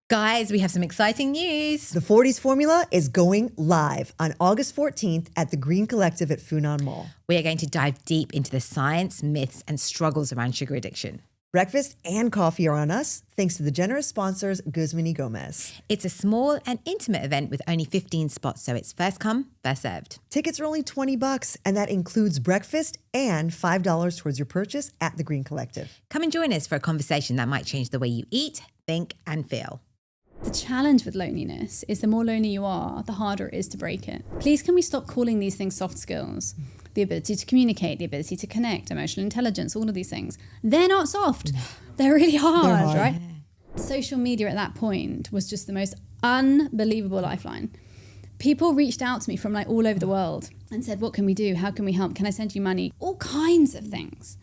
Guys, we have some exciting news. The Forties formula is going live on August 14th at the Green Collective at Funan Mall. We are going to dive deep into the science, myths, and struggles around sugar addiction. Breakfast and coffee are on us, thanks to the generous sponsors, Guzman y Gomez. It's a small and intimate event with only 15 spots, so it's first come, first served. Tickets are only $20, and that includes breakfast and $5 towards your purchase at the Green Collective. Come and join us for a conversation that might change the way you eat, think, and feel. The challenge with loneliness is the more lonely you are, the harder it is to break it. Please, can we stop calling these things soft skills? The ability to communicate, the ability to connect, emotional intelligence, all of these things. They're not soft. They're really hard, right? Yeah. Social media at that point was just the most unbelievable lifeline. People reached out to me from like all over the world and said, what can we do? How can we help? Can I send you money? All kinds of things.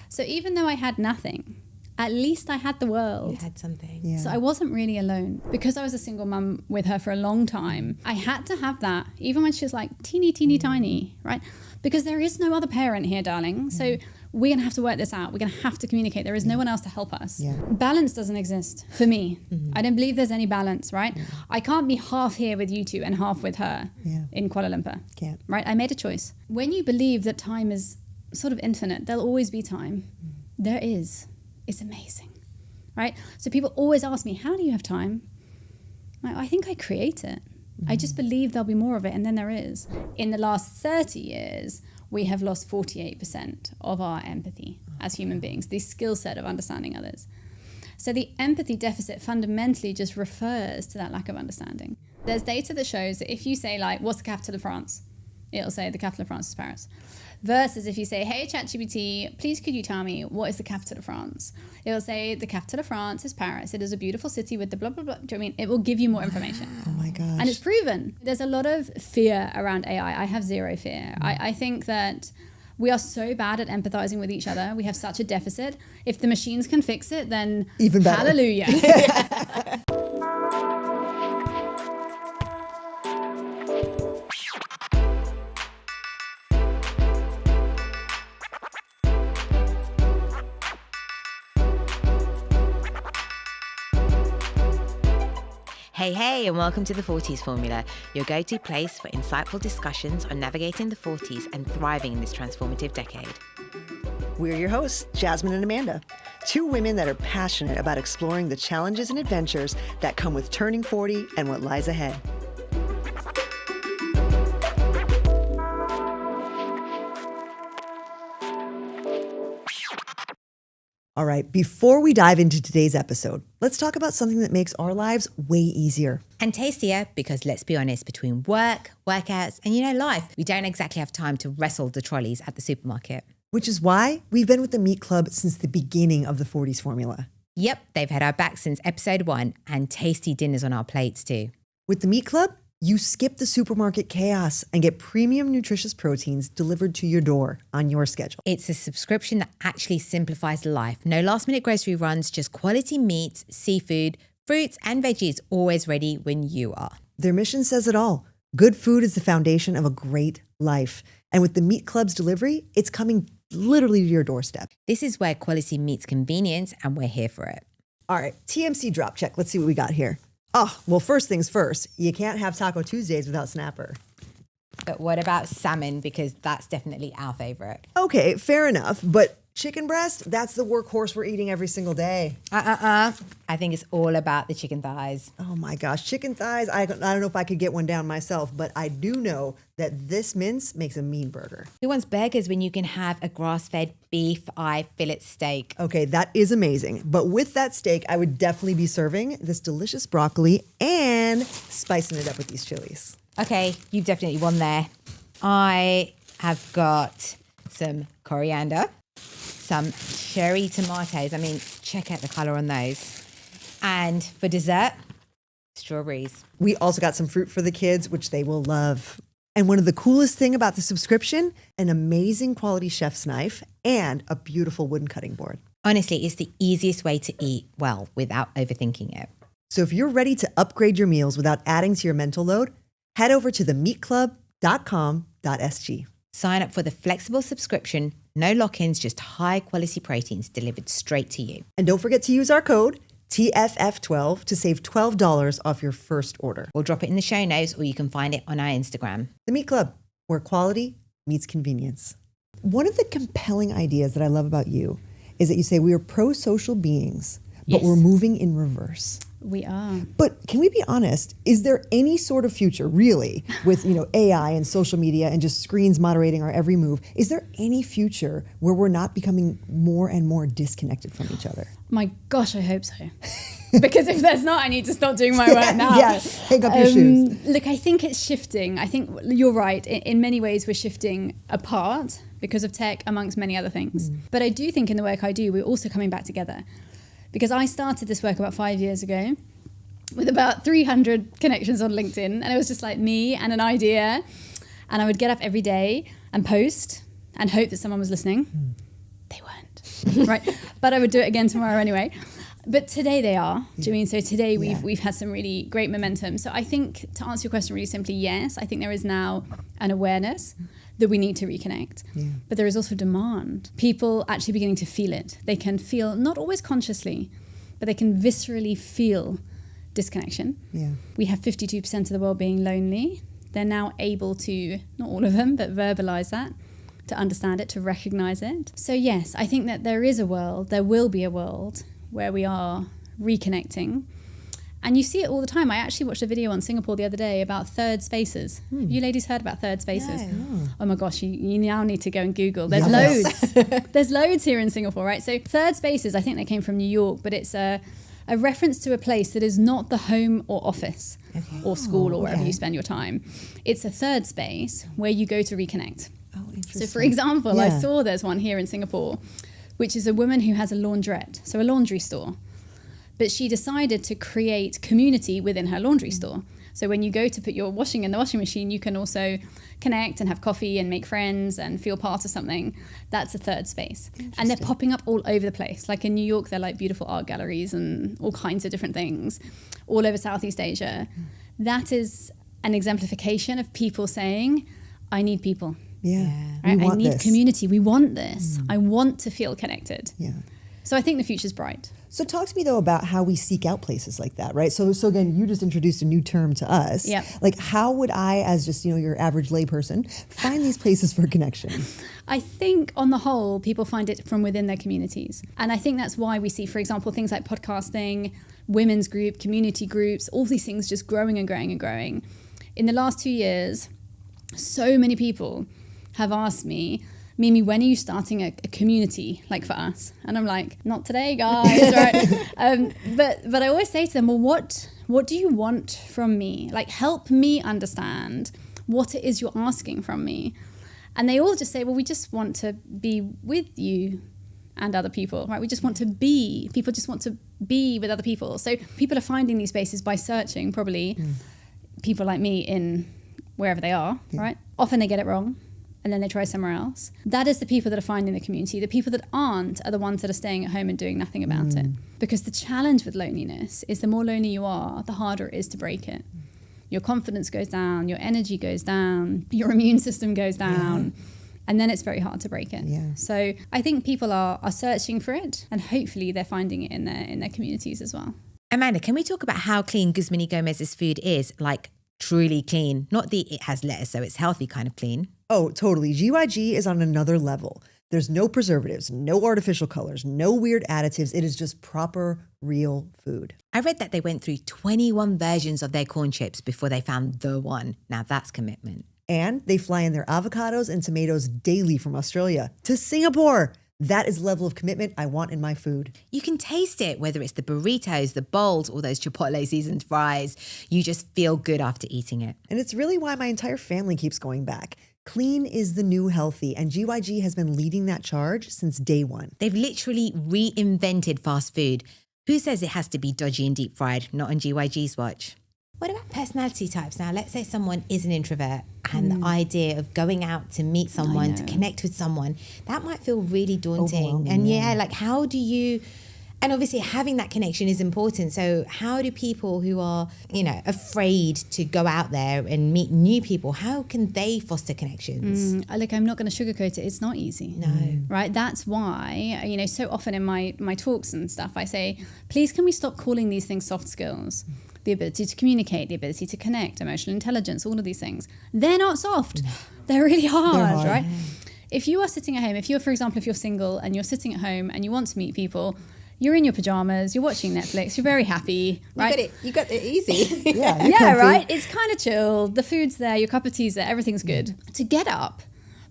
So even though I had nothing, at least I had the world. You had something. Yeah. So I wasn't really alone. Because I was a single mum with her for a long time, I had to have that, even when she was like teeny tiny, right? Because there is no other parent here, darling. So we're going to have to work this out. We're going to have to communicate. There is no one else to help us. Yeah. Balance doesn't exist for me. I don't believe there's any balance, right? I can't be half here with you two and half with her in Kuala Lumpur. Can't. Right? I made a choice. When you believe that time is sort of infinite, there'll always be time. There is. It's amazing, right? So people always ask me, how do you have time? I think I create it. I just believe there'll be more of it, and then there is. In the last 30 years, we have lost 48% of our empathy as human beings, the skill set of understanding others. So the empathy deficit fundamentally just refers to that lack of understanding. There's data that shows that if you say, like, what's the capital of France? It'll say the capital of France is Paris. Versus if you say, hey, ChatGPT, please could you tell me what is the capital of France? It'll say the capital of France is Paris. It is a beautiful city with the blah, blah, blah. Do you know what I mean? It will give you more information. Oh my gosh. And it's proven. There's a lot of fear around AI. I have zero fear. I think that we are so bad at empathizing with each other. We have such a deficit. If the machines can fix it, then even better. Hallelujah. Hey, and welcome to the Forties Formula, your go-to place for insightful discussions on navigating the 40s and thriving in this transformative decade. We're your hosts, Jasmin and Amanda, two women that are passionate about exploring the challenges and adventures that come with turning 40 and what lies ahead. All right, before we dive into today's episode, let's talk about something that makes our lives way easier. And tastier, because let's be honest, between work, workouts, and life, we don't exactly have time to wrestle the trolleys at the supermarket. Which is why we've been with the Meat Club since the beginning of the 40s formula. Yep, they've had our back since episode 1, and tasty dinners on our plates too. With the Meat Club, you skip the supermarket chaos and get premium nutritious proteins delivered to your door on your schedule. It's a subscription that actually simplifies life. No last-minute grocery runs, just quality meats, seafood, fruits, and veggies always ready when you are. Their mission says it all. Good food is the foundation of a great life. And with the Meat Club's delivery, it's coming literally to your doorstep. This is where quality meets convenience, and we're here for it. All right, TMC drop check. Let's see what we got here. Oh, well, first things first, you can't have Taco Tuesdays without snapper. But what about salmon? Because that's definitely our favorite. Okay, fair enough. But chicken breast, that's the workhorse we're eating every single day. I think it's all about the chicken thighs. Oh my gosh, chicken thighs. I don't know if I could get one down myself, but I do know that this mince makes a mean burger. Who wants burgers when you can have a grass-fed beef eye fillet steak? Okay, that is amazing. But with that steak, I would definitely be serving this delicious broccoli and spicing it up with these chilies. Okay, you've definitely won there. I have got some coriander, some cherry tomatoes. I mean, check out the color on those. And for dessert, strawberries. We also got some fruit for the kids, which they will love. And one of the coolest thing about the subscription, an amazing quality chef's knife and a beautiful wooden cutting board. Honestly, it's the easiest way to eat well without overthinking it. So if you're ready to upgrade your meals without adding to your mental load, head over to themeatclub.com.sg. Sign up for the flexible subscription, no lock-ins, just high quality proteins delivered straight to you. And don't forget to use our code TFF12 to save $12 off your first order. We'll drop it in the show notes, or you can find it on our Instagram. The Meat Club, where quality meets convenience. One of the compelling ideas that I love about you is that you say we are pro-social beings, but we're moving in reverse. We are. But can we be honest? Is there any sort of future, really, with AI and social media and just screens moderating our every move? Is there any future where we're not becoming more and more disconnected from each other? My gosh, I hope so. Because if there's not, I need to stop doing my work now. Yeah, hang up your shoes. Look, I think it's shifting. I think you're right. In many ways, we're shifting apart because of tech, amongst many other things. But I do think in the work I do, we're also coming back together. Because I started this work about 5 years ago with about 300 connections on LinkedIn. And it was just like me and an idea. And I would get up every day and post and hope that someone was listening. They weren't, right? But I would do it again tomorrow anyway. But today they are. Do you mean? So today we've had some really great momentum. So I think, to answer your question really simply, yes, I think there is now an awareness that we need to reconnect. Yeah. But there is also demand. People actually beginning to feel it. They can feel, not always consciously, but they can viscerally feel disconnection. Yeah. We have 52% of the world being lonely. They're now able to, not all of them, but verbalize that, to understand it, to recognize it. So yes, I think that there is a world, there will be a world where we are reconnecting. And you see it all the time. I actually watched a video on Singapore the other day about third spaces. Have you ladies heard about third spaces? No. Oh my gosh, you now need to go and Google. There's loads. There's loads here in Singapore, right? So third spaces, I think they came from New York, but it's a reference to a place that is not the home or office or school or wherever you spend your time. It's a third space where you go to reconnect. Oh, interesting. So for example, I saw there's one here in Singapore, which is a woman who has a laundrette, so a laundry store. But she decided to create community within her laundry store. So when you go to put your washing in the washing machine, you can also connect and have coffee and make friends and feel part of something. That's a third space. And they're popping up all over the place. Like in New York, they're like beautiful art galleries and all kinds of different things all over Southeast Asia. That is an exemplification of people saying, I need people. Yeah. Right? I need community. We want this. I want to feel connected. Yeah. So I think the future's bright. So talk to me, though, about how we seek out places like that, right? So again, you just introduced a new term to us. Yep. Like, how would I, as just, your average layperson, find these places for connection? I think, on the whole, people find it from within their communities. And I think that's why we see, for example, things like podcasting, women's group, community groups, all these things just growing and growing and growing. In the last 2 years, so many people have asked me, Mimi, when are you starting a community like for us? And I'm like, not today, guys, right? But I always say to them, well, what do you want from me? Like, help me understand what it is you're asking from me. And they all just say, well, we just want to be with you and other people, right? We just want to be. People just want to be with other people. So people are finding these spaces by searching, probably, people like me in wherever they are, right? Often they get it wrong. And then they try somewhere else. That is the people that are finding the community. The people that aren't are the ones that are staying at home and doing nothing about it. Because the challenge with loneliness is the more lonely you are, the harder it is to break it. Your confidence goes down, your energy goes down, your immune system goes down, and then it's very hard to break it. Yeah. So I think people are searching for it, and hopefully they're finding it in their communities as well. Amanda, can we talk about how clean Guzmini Gomez's food is? Like, truly clean, not the it has lettuce, so it's healthy kind of clean. Oh, totally. GYG is on another level. There's no preservatives, no artificial colors, no weird additives. It is just proper, real food. I read that they went through 21 versions of their corn chips before they found the one. Now that's commitment. And they fly in their avocados and tomatoes daily from Australia to Singapore. That is the level of commitment I want in my food. You can taste it, whether it's the burritos, the bowls, or those Chipotle seasoned fries. You just feel good after eating it. And it's really why my entire family keeps going back. Clean is the new healthy, and GYG has been leading that charge since day one. They've literally reinvented fast food. Who says it has to be dodgy and deep fried? Not on GYG's watch. What about personality types now? Let's say someone is an introvert and the idea of going out to meet someone, to connect with someone, that might feel really daunting. And like, how do you... And obviously having that connection is important. So how do people who are, afraid to go out there and meet new people, how can they foster connections? Look, I'm not going to sugarcoat it. It's not easy. No. Right? That's why, so often in my talks and stuff, I say, please can we stop calling these things soft skills? The ability to communicate, the ability to connect, emotional intelligence, all of these things. They're not soft. They're really hard, right? If you are sitting at home, for example, if you're single and you're sitting at home and you want to meet people, you're in your pajamas, you're watching Netflix, you're very happy, right? You got it easy. Yeah, right? It's kind of chill. The food's there, your cup of tea's there, everything's good. To get up,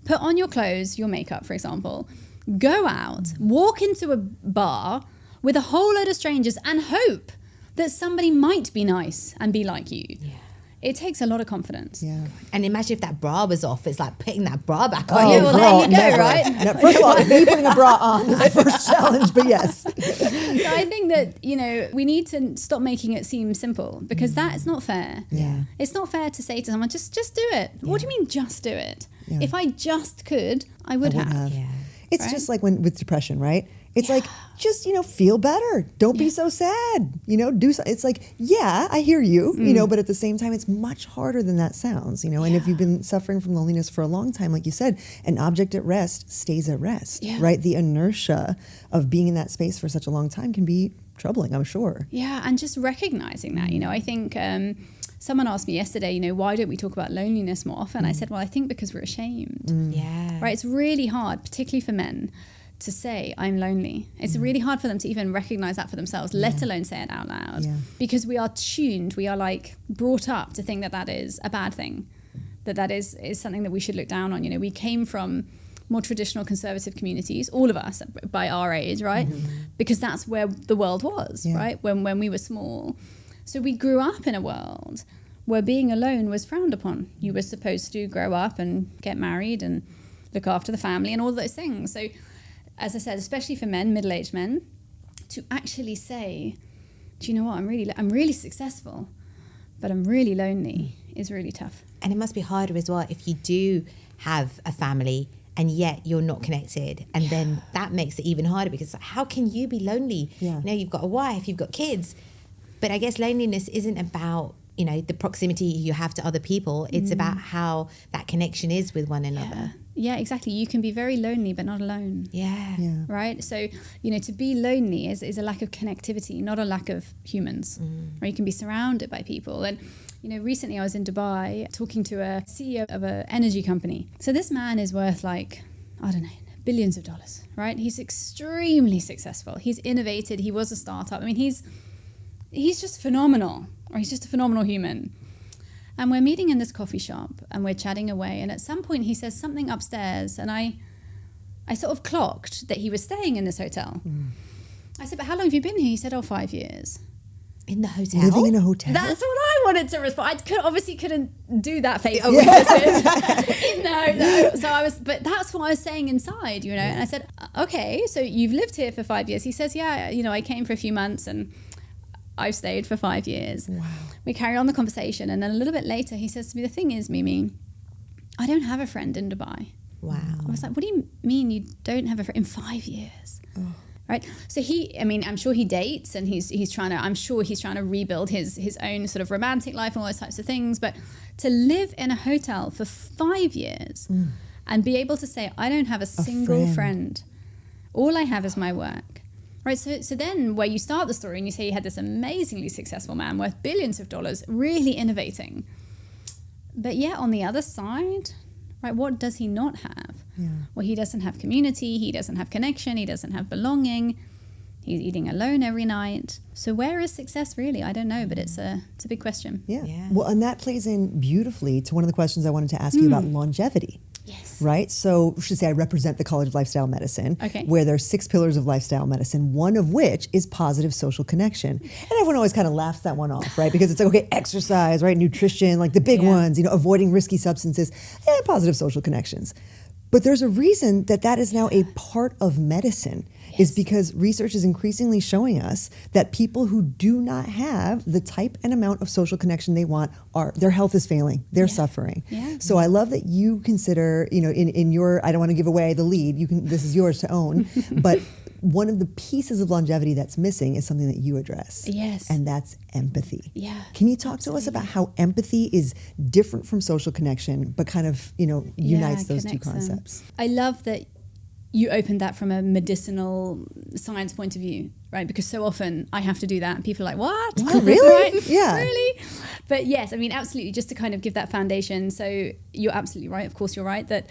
put on your clothes, your makeup, for example, go out, walk into a bar with a whole load of strangers and hope that somebody might be nice and be like you. Yeah. It takes a lot of confidence. Yeah. And imagine if that bra was off. It's like putting that bra back on. Oh, yeah, well, there you go, never. right? Now, first of all, me putting a bra on is the first challenge, but yes. So I think that, we need to stop making it seem simple, because that is not fair. Yeah. It's not fair to say to someone, just do it. Yeah. What do you mean just do it? Yeah. If I just could, I would have. Yeah. It's just like with depression, right? It's like, just, feel better. Don't be so sad. Do so. It's like, yeah, I hear you, but at the same time, it's much harder than that sounds, and if you've been suffering from loneliness for a long time, like you said, an object at rest stays at rest, right? The inertia of being in that space for such a long time can be troubling, I'm sure. Yeah, and just recognizing that, I think someone asked me yesterday, why don't we talk about loneliness more often? I said, well, I think because we're ashamed. Yeah. Right, it's really hard, particularly for men, to say I'm lonely. It's really hard for them to even recognize that for themselves, let alone say it out loud. Yeah. Because we are tuned, we are like brought up to think that is a bad thing, that is something that we should look down on. We came from more traditional conservative communities, all of us by our age, right? Because that's where the world was, right? When we were small. So we grew up in a world where being alone was frowned upon. You were supposed to grow up and get married and look after the family and all those things. So as I said, especially for men, middle-aged men, to actually say, do you know what, I'm really successful, but I'm really lonely, is really tough. And it must be harder as well if you do have a family and yet you're not connected. And then that makes it even harder, because how can you be lonely? Yeah. You've got a wife, you've got kids. But I guess loneliness isn't about, the proximity you have to other people. It's about how that connection is with one another. Yeah, exactly. You can be very lonely, but not alone. Yeah. Right? So, to be lonely is a lack of connectivity, not a lack of humans. Or you can be surrounded by people. And, recently I was in Dubai talking to a CEO of an energy company. So this man is worth billions of dollars, right? He's extremely successful. He's innovated. He was a startup. I mean, he's just phenomenal, or he's just a phenomenal human. And we're meeting in this coffee shop and we're chatting away. And at some point he says something upstairs, and I sort of clocked that he was staying in this hotel. I said, but how long have you been here? He said, 5 years. In the hotel? Living in a hotel? That's what I wanted to respond. I obviously couldn't do that face. No. So but that's what I was saying inside, And I said, okay, so you've lived here for 5 years. He says, yeah, I came for a few months and I've stayed for 5 years. Wow. We carry on the conversation, and then a little bit later he says to me, the thing is, Mimi, I don't have a friend in Dubai. Wow. I was like, what do you mean you don't have a friend in 5 years? Right? So I'm sure he dates, and I'm sure he's trying to rebuild his own sort of romantic life and all those types of things. But to live in a hotel for 5 years and be able to say, I don't have a single friend. All I have is my work. Right, so then where you start the story and you say you had this amazingly successful man worth billions of dollars, really innovating. But yet on the other side, right, what does he not have? Yeah. Well, he doesn't have community, he doesn't have connection, he doesn't have belonging, he's eating alone every night. So where is success really? I don't know, but it's a big question. Yeah. Well, and that plays in beautifully to one of the questions I wanted to ask you about longevity. Yes. Right? So, I should say I represent the College of Lifestyle Medicine, where there are 6 pillars of lifestyle medicine, one of which is positive social connection. And everyone always kind of laughs that one off, right? Because it's like, okay, exercise, right? Nutrition, like the big ones, avoiding risky substances, and positive social connections. But there's a reason that is now a part of medicine. Is because research is increasingly showing us that people who do not have the type and amount of social connection they want, their health is failing, they're suffering. Yeah. So I love that you consider, in your, I don't want to give away the lead, this is yours to own, but one of the pieces of longevity that's missing is something that you address. Yes. And that's empathy. Yeah. Can you talk to us about how empathy is different from social connection, but kind of, unites those two concepts? I love that you opened that from a medicinal science point of view, right? Because so often I have to do that and people are like, what? Really? Right? Yeah. Really? But yes, I mean, absolutely, just to kind of give that foundation. So you're absolutely right. Of course, you're right that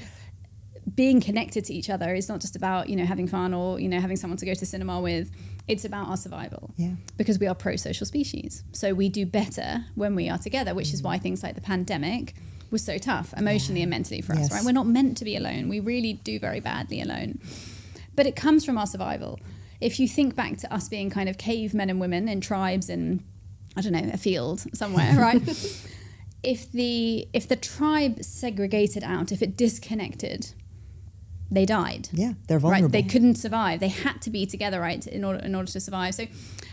being connected to each other is not just about, having fun or, having someone to go to the cinema with. It's about our survival. Yeah. Because we are pro-social species. So we do better when we are together, which is why things like the pandemic was so tough emotionally and mentally for us, right? We're not meant to be alone. We really do very badly alone. But it comes from our survival. If you think back to us being kind of cavemen and women in tribes in, I don't know, a field somewhere, right? If the tribe segregated out, if it disconnected, they died. Yeah, they're vulnerable. Right? They couldn't survive. They had to be together, right, in order to survive. So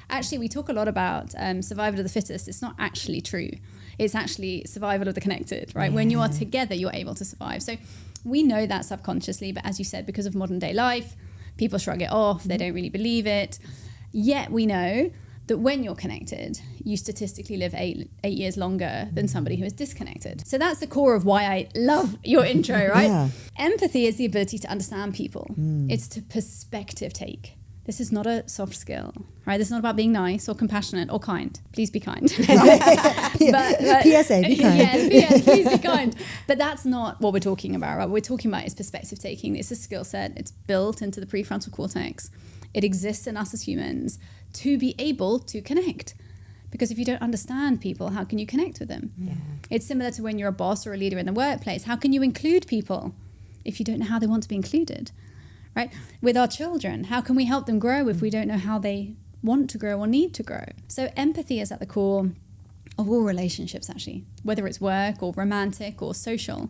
actually, we talk a lot about survival of the fittest. It's not actually true. It's actually survival of the connected, right? Yeah. When you are together, you're able to survive. So we know that subconsciously, but as you said, because of modern day life, people shrug it off. They don't really believe it. Yet we know that when you're connected, you statistically live eight years longer than somebody who is disconnected. So that's the core of why I love your intro, right? Yeah. Empathy is the ability to understand people. It's to perspective take. This is not a soft skill, right? This is not about being nice or compassionate or kind. Please be kind. but, PSA, be kind. Yes, please be kind. But that's not what we're talking about, right? What we're talking about is perspective taking. It's a skill set. It's built into the prefrontal cortex. It exists in us as humans to be able to connect. Because if you don't understand people, how can you connect with them? Yeah. It's similar to when you're a boss or a leader in the workplace. How can you include people if you don't know how they want to be included? Right? With our children, how can we help them grow if we don't know how they want to grow or need to grow? So empathy is at the core of all relationships, actually, whether it's work or romantic or social,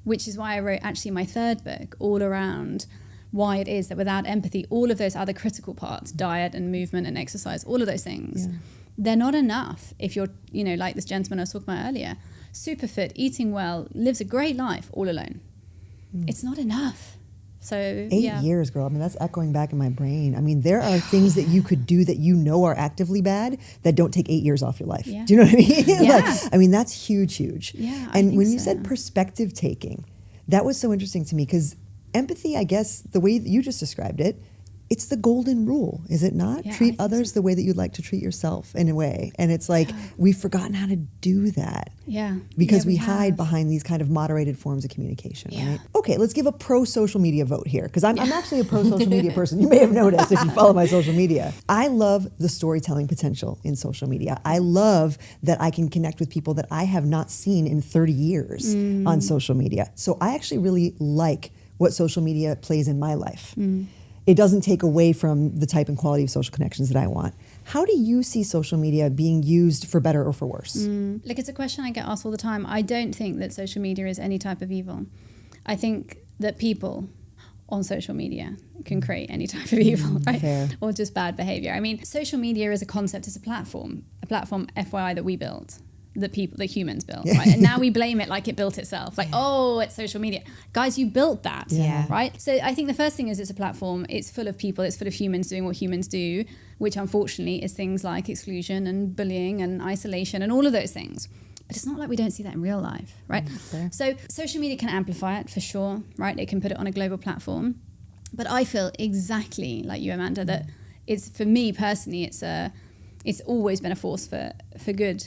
which is why I wrote actually my third book all around why it is that without empathy, all of those other critical parts, diet and movement and exercise, all of those things, they're not enough. If you're, like this gentleman I was talking about earlier, super fit, eating well, lives a great life all alone. It's not enough. So 8 years, girl. I mean, that's echoing back in my brain. I mean, there are things that you could do that are actively bad that don't take 8 years off your life. Yeah. Do you know what I mean? Yeah. That's huge. Yeah. And when you said perspective taking, that was so interesting to me because empathy, I guess, the way that you just described it, it's the golden rule, is it not? Yeah, treat others the way that you'd like to treat yourself in a way. And it's like, we've forgotten how to do that. Yeah. Because we hide behind these kind of moderated forms of communication, right? Okay, let's give a pro-social media vote here. Because I'm actually a pro-social media person. You may have noticed if you follow my social media. I love the storytelling potential in social media. I love that I can connect with people that I have not seen in 30 years on social media. So I actually really like what social media plays in my life. It doesn't take away from the type and quality of social connections that I want. How do you see social media being used for better or for worse? Look, it's a question I get asked all the time. I don't think that social media is any type of evil. I think that people on social media can create any type of evil, right? Fair. Or just bad behavior. I mean, social media as a concept is a platform, FYI, that we built. That humans built, right? And now we blame it like it built itself. Like, it's social media. Guys, you built that, right? So I think the first thing is it's a platform. It's full of people. It's full of humans doing what humans do, which unfortunately is things like exclusion and bullying and isolation and all of those things. But it's not like we don't see that in real life, right? So social media can amplify it for sure, right? It can put it on a global platform. But I feel exactly like you, Amanda, that it's, for me personally, it's always been a force for good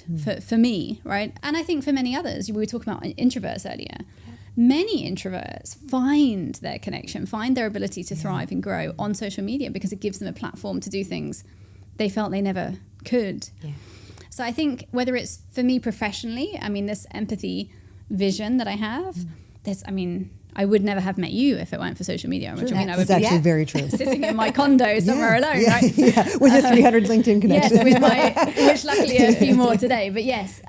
for me, right? And I think for many others, we were talking about introverts earlier. Many introverts find their connection, find their ability to thrive and grow on social media because it gives them a platform to do things they felt they never could. Yeah. So I think whether it's for me professionally, I mean, this empathy vision that I have, I would never have met you if it weren't for social media. Which I would be actually very true. Sitting in my condo somewhere alone, right? Yeah, with your 300 LinkedIn connections. Yes, which luckily a few more today. But yes,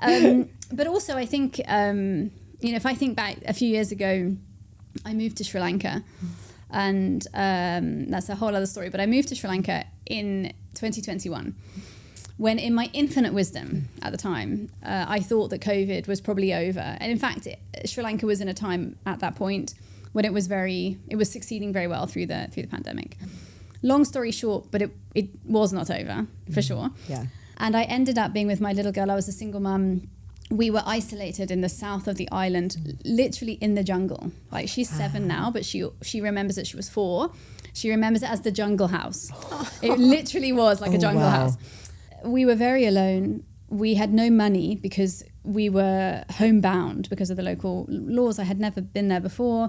but also I think, if I think back a few years ago, I moved to Sri Lanka, and that's a whole other story. But I moved to Sri Lanka in 2021. When in my infinite wisdom at the time, I thought that COVID was probably over. And in fact, Sri Lanka was in a time at that point when it was succeeding very well through the pandemic. Long story short, but it was not over, for sure. Yeah. And I ended up being with my little girl. I was a single mum. We were isolated in the south of the island, literally in the jungle. Like, she's 7 now, but she remembers that she was 4. She remembers it as the jungle house. It literally was like a jungle house. We were very alone. We had no money because we were homebound because of the local laws. I had never been there before.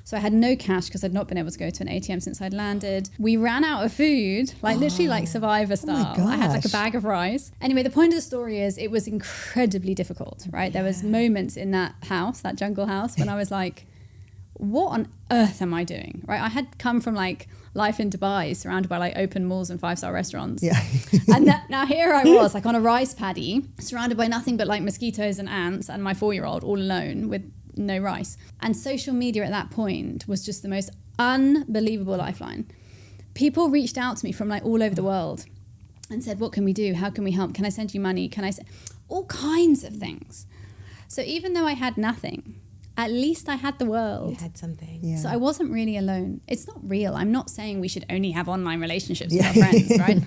So I had no cash because I'd not been able to go to an ATM since I'd landed. We ran out of food, like literally like Survivor style. I had like a bag of rice. Anyway, the point of the story is it was incredibly difficult, right? There was moments in that house, that jungle house, when I was like, what on earth am I doing, right? I had come from like life in Dubai, surrounded by like open malls and 5-star restaurants. Yeah. And now here I was like on a rice paddy, surrounded by nothing but like mosquitoes and ants and my 4-year-old all alone with no rice. And social media at that point was just the most unbelievable lifeline. People reached out to me from like all over the world and said, what can we do? How can we help? Can I send you money? All kinds of things. So even though I had nothing, at least I had the world. You had something. Yeah. So I wasn't really alone. It's not real. I'm not saying we should only have online relationships with our friends, right?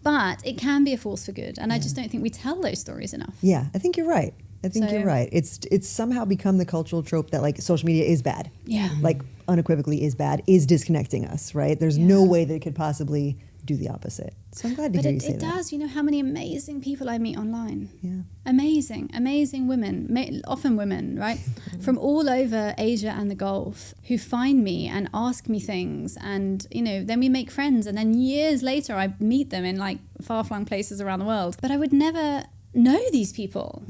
But it can be a force for good. And I just don't think we tell those stories enough. Yeah, I think you're right. You're right. It's somehow become the cultural trope that like social media is bad. Yeah. Like unequivocally is bad, is disconnecting us, right? There's no way that it could possibly do the opposite. So I'm glad to hear you say that. It does. You know how many amazing people I meet online? Yeah. Amazing women, often women, right? From all over Asia and the Gulf, who find me and ask me things. And, you know, then we make friends. And then years later, I meet them in like far-flung places around the world. But I would never know these people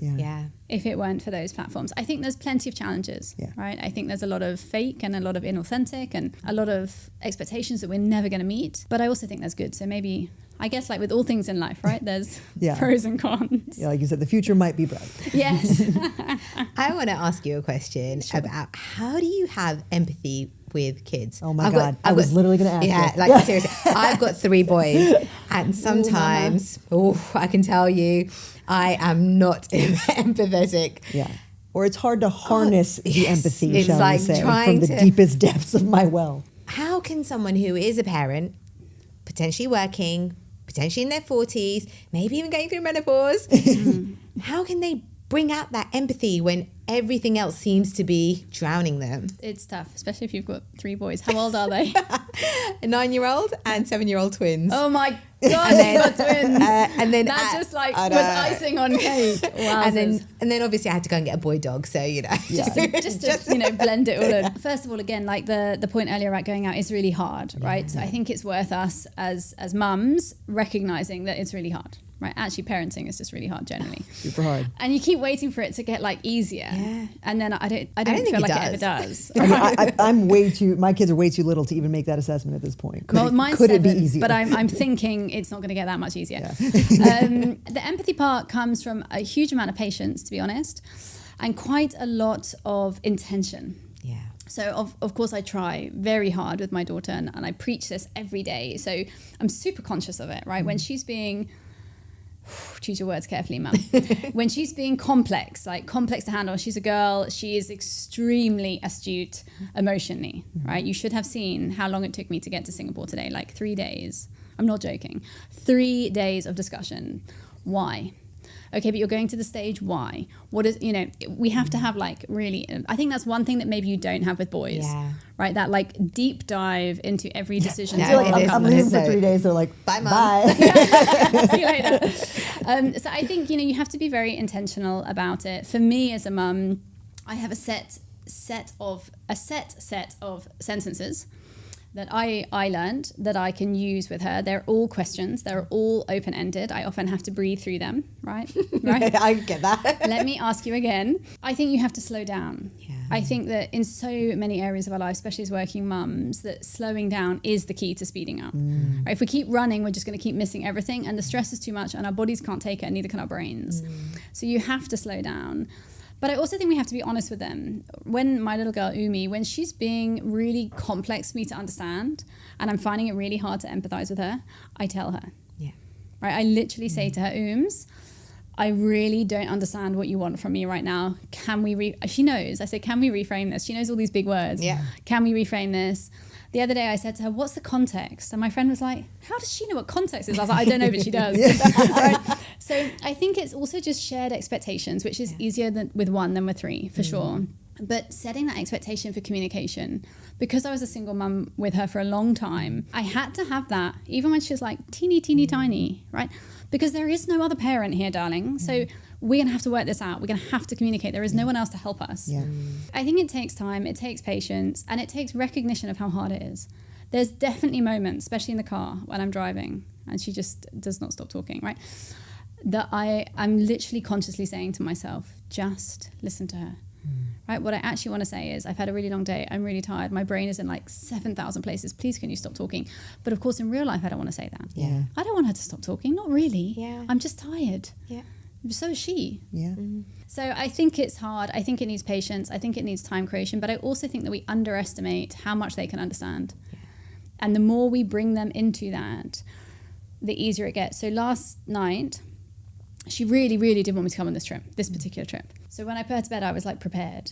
if it weren't for those platforms. I think there's plenty of challenges, right? I think there's a lot of fake and a lot of inauthentic and a lot of expectations that we're never going to meet. But I also think that's good. So maybe, I guess like with all things in life, right? There's pros and cons. Yeah, like you said, the future might be bright. Yes. I want to ask you a question about how do you have empathy with kids? Oh my God. I was literally going to ask Yeah, it. like seriously. I've got 3 boys and sometimes, I can tell you, I am not empathetic. Yeah. Or it's hard to harness the empathy, It's shall like we say, trying from the to- deepest depths of my well. How can someone who is a parent, potentially working, potentially in their 40s, maybe even going through menopause, how can they bring out that empathy when everything else seems to be drowning them? It's tough, especially if you've got 3 boys. How old are they? A 9-year-old and 7-year-old twins. Oh my God, you've got twins. And then that just like was icing on cake. Wow. and then obviously I had to go and get a boy dog, so you know. Just to you know, blend it all in. First of all, again, like the point earlier about going out is really hard, right? So I think it's worth us as mums recognizing that it's really hard. Right, actually, parenting is just really hard generally. Super hard. And you keep waiting for it to get like easier, and then I don't feel like it ever does. I'm way too. My kids are way too little to even make that assessment at this point. Mine's could 7, it be easier? But I'm thinking it's not going to get that much easier. The empathy part comes from a huge amount of patience, to be honest, and quite a lot of intention. Yeah. So of course I try very hard with my daughter, and I preach this every day. So I'm super conscious of it, right? When she's being, choose your words carefully, Mum. When she's being complex to handle, she's a girl, she is extremely astute emotionally, right? You should have seen how long it took me to get to Singapore today, like 3 days. I'm not joking. 3 days of discussion. Why? Okay, but you're going to the stage, why? What is, you know, we have to have like really, I think that's one thing that maybe you don't have with boys, right? That like deep dive into every decision. I feel like I'm leaving for 3 days, they're like, bye, Mom. See you later. So I think, you know, you have to be very intentional about it. For me as a mum, I have a set of sentences that I learned that I can use with her. They're all questions. They're all open-ended. I often have to breathe through them, right? I get that. Let me ask you again. I think you have to slow down. Yeah. I think that in so many areas of our life, especially as working mums, that slowing down is the key to speeding up. Right? If we keep running, we're just going to keep missing everything, and the stress is too much, and our bodies can't take it, and neither can our brains. So you have to slow down. But I also think we have to be honest with them. When my little girl, Umi, when she's being really complex for me to understand, and I'm finding it really hard to empathize with her, I tell her. Yeah. Right? I literally say to her, Ooms, I really don't understand what you want from me right now. Can we she knows. I say, can we reframe this? She knows all these big words. Yeah. Can we reframe this? The other day I said to her, what's the context? And my friend was like, how does she know what context is? I was like, I don't know, but she does. Right? So I think it's also just shared expectations, which is easier with one than with three, for sure. But setting that expectation for communication, because I was a single mum with her for a long time, I had to have that, even when she was like teeny tiny, right? Because there is no other parent here, darling. So we're going to have to work this out. We're going to have to communicate. There is no one else to help us. Yeah. I think it takes time, it takes patience, and it takes recognition of how hard it is. There's definitely moments, especially in the car when I'm driving, and she just does not stop talking, right? That I'm literally consciously saying to myself, just listen to her. Right? What I actually want to say is, I've had a really long day. I'm really tired. My brain is in like 7,000 places. Please, can you stop talking? But of course, in real life, I don't want to say that. Yeah. I don't want her to stop talking. Not really. Yeah. I'm just tired. Yeah. So is she. Yeah. So I think it's hard. I think it needs patience. I think it needs time creation. But I also think that we underestimate how much they can understand. Yeah. And the more we bring them into that, the easier it gets. So last night, she really, really did want me to come on this trip, this particular trip. So when I put her to bed, I was like prepared.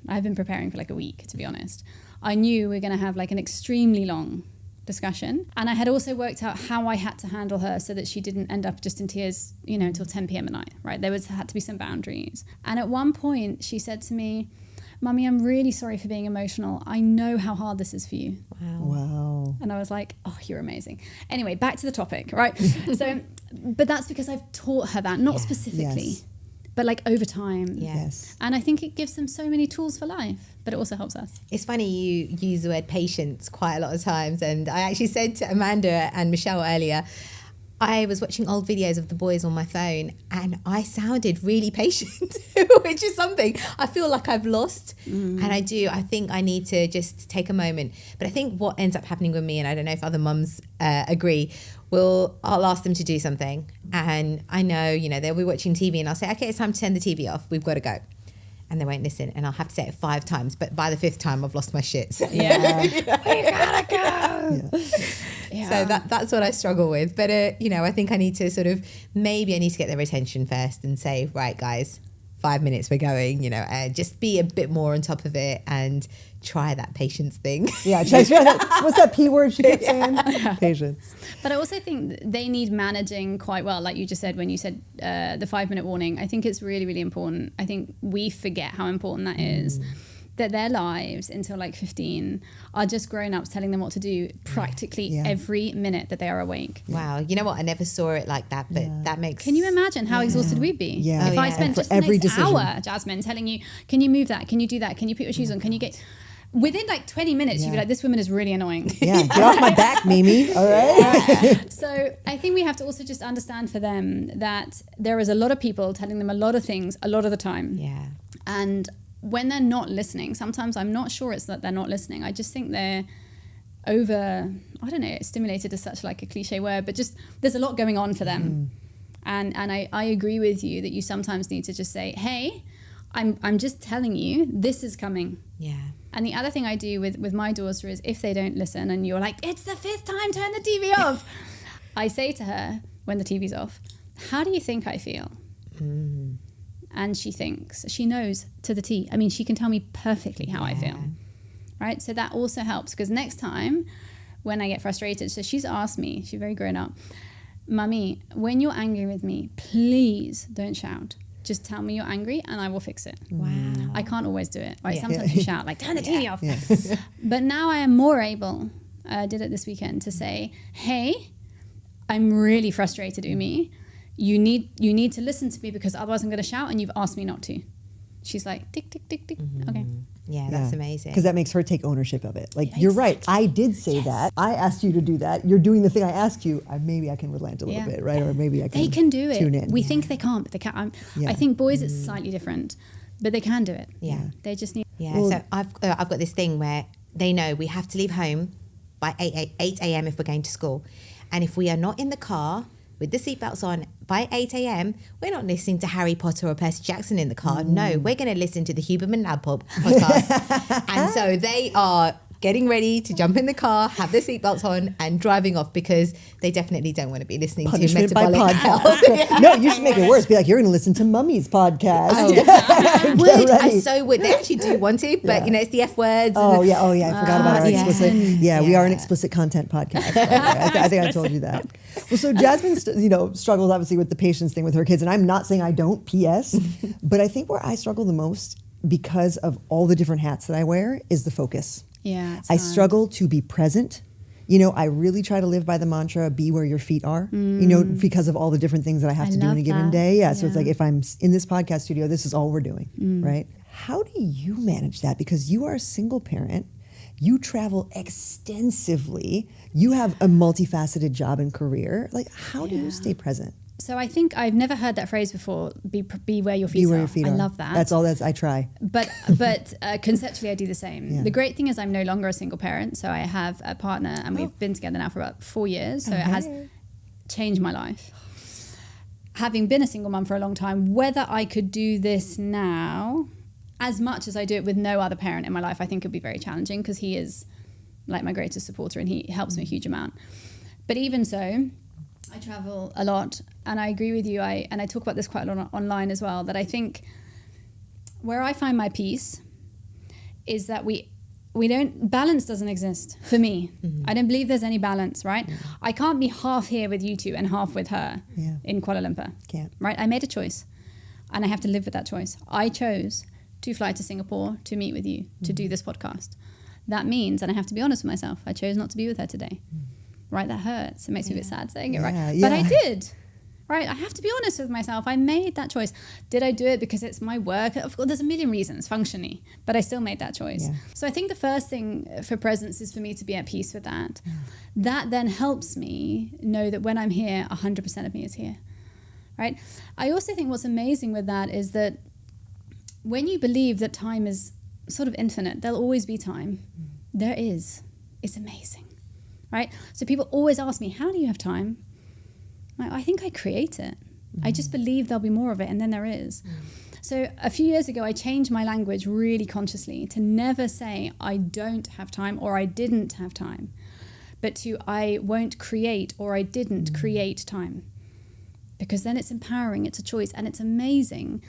I've been preparing for like a week, to be honest. I knew we were going to have like an extremely long discussion. And I had also worked out how I had to handle her so that she didn't end up just in tears, until 10 p.m. at night, right? There had to be some boundaries. And at one point she said to me, Mummy, I'm really sorry for being emotional. I know how hard this is for you. Wow. And I was like, oh, you're amazing. Anyway, back to the topic, right? So, but that's because I've taught her that, not specifically, but like over time. Yes. And I think it gives them so many tools for life, but it also helps us. It's funny you use the word patience quite a lot of times. And I actually said to Amanda and Michelle earlier, I was watching old videos of the boys on my phone and I sounded really patient, which is something I feel like I've lost. And I think I need to just take a moment. But I think what ends up happening with me, and I don't know if other mums agree, I'll ask them to do something. And I know, they'll be watching TV and I'll say, okay, it's time to turn the TV off. We've got to go. And they won't listen. And I'll have to say it 5 times. But by the 5th time, I've lost my shit. So, we gotta go. Yeah. So that's what I struggle with. But, I think I need to maybe I need to get their attention first and say, right, guys, 5 minutes, we're going, just be a bit more on top of it and try that patience thing. Yeah, what's that P word she kept saying? Patience. But I also think they need managing quite well, like you just said when you said the 5-minute warning. I think it's really, really important. I think we forget how important that is. That their lives until like 15 are just grown-ups telling them what to do practically every minute that they are awake. Wow. You know what? I never saw it like that, but that makes... Can you imagine how exhausted we'd be? Yeah. If I spent just the next hour, Jasmin, telling you, can you move that? Can you do that? Can you put your shoes on? Can you get... Within like 20 minutes, you'd be like, this woman is really annoying. Yeah, get off my back, Mimi. All right. So I think we have to also just understand for them that there is a lot of people telling them a lot of things a lot of the time. Yeah. And when they're not listening, sometimes I'm not sure it's that they're not listening. I just think they're stimulated is such like a cliche word, but just there's a lot going on for them. And I agree with you that you sometimes need to just say, hey, I'm just telling you, this is coming. Yeah. And the other thing I do with my daughter is if they don't listen and you're like, it's the 5th time, turn the TV off. I say to her when the TV's off, how do you think I feel? And she knows to the T. I mean, she can tell me perfectly how I feel. Right? So that also helps because next time when I get frustrated, so she's asked me, she's very grown up, Mummy, when you're angry with me, please don't shout. Just tell me you're angry and I will fix it. Wow. I can't always do it. Right? Sometimes you shout like, turn the TV off. But now I am more able, I did it this weekend, to say, hey, I'm really frustrated, Umi. You need to listen to me because otherwise I'm going to shout and you've asked me not to. She's like, tick, tick, tick, tick. Okay. Yeah, that's amazing. Because that makes her take ownership of it. Like, you're right. I did say that. I asked you to do that. You're doing the thing I asked you. Maybe I can relent a little bit, right? Or maybe I can They can do it. Tune in. We think they can't, but they can. I think boys it's slightly different, but they can do it. Yeah. They just need... Yeah, so I've got this thing where they know we have to leave home by 8 a.m. if we're going to school. And if we are not in the car with the seatbelts on by 8 a.m, we're not listening to Harry Potter or Percy Jackson in the car. No, we're going to listen to the Huberman Lab podcast. And so they are getting ready to jump in the car, have their seatbelts on, and driving off because they definitely don't want to be listening Punishment to by metabolic podcast. health. No, you should make it worse. Be like, you're going to listen to Mummy's podcast. I would. I ready. so would. They actually do want to, but you know, it's the F words. Oh yeah, I forgot about our yeah. explicit. Yeah, we are an Yeah. explicit content podcast. by the way. I think I told you that. Well, so Jasmin, struggles obviously with the patience thing with her kids, and I'm not saying I don't. P.S. But I think where I struggle the most because of all the different hats that I wear is the focus. Yeah, it's I hard. struggle to be present. I really try to live by the mantra, be where your feet are, because of all the different things that I have I to do in a love given that. day. Yeah, so it's Yeah. like if I'm in this podcast studio, this is all we're doing, right? How do you manage that? Because you are a single parent. You travel extensively. You have a multifaceted job and career. Like, how do you stay present? So I think I've never heard that phrase before. Be where your feet Be are. where your feet I are. love that. That's all. I try. But conceptually, I do the same. Yeah. The great thing is I'm no longer a single parent. So I have a partner, and we've been together now for about 4 years. So it has changed my life. Having been a single mum for a long time, whether I could do this now, as much as I do it with no other parent in my life, I think it'd be very challenging because he is like my greatest supporter and he helps me a huge amount. But even so, I travel a lot, and I agree with you. I talk about this quite a lot online as well, that I think where I find my peace is that balance doesn't exist for me. I don't believe there's any balance, right? I can't be half here with you two and half with her in Kuala Lumpur. Can't. Right? I made a choice, and I have to live with that choice. I chose to fly to Singapore to meet with you, to do this podcast. That means, and I have to be honest with myself, I chose not to be with her today. Right, that hurts. It makes me a bit sad saying it, right? But I did, right? I have to be honest with myself. I made that choice. Did I do it because it's my work? Of course, there's a million reasons functionally, but I still made that choice. Yeah. So I think the first thing for presence is for me to be at peace with that. Yeah. That then helps me know that when I'm here, 100% of me is here, right? I also think what's amazing with that is that when you believe that time is sort of infinite, there'll always be time. There is. It's amazing. Right? So people always ask me, how do you have time? I think I create it. I just believe there'll be more of it, and then there is. So a few years ago, I changed my language really consciously to never say I don't have time or I didn't have time, but to I won't create or I didn't create time. Because then it's empowering, it's a choice, and it's amazing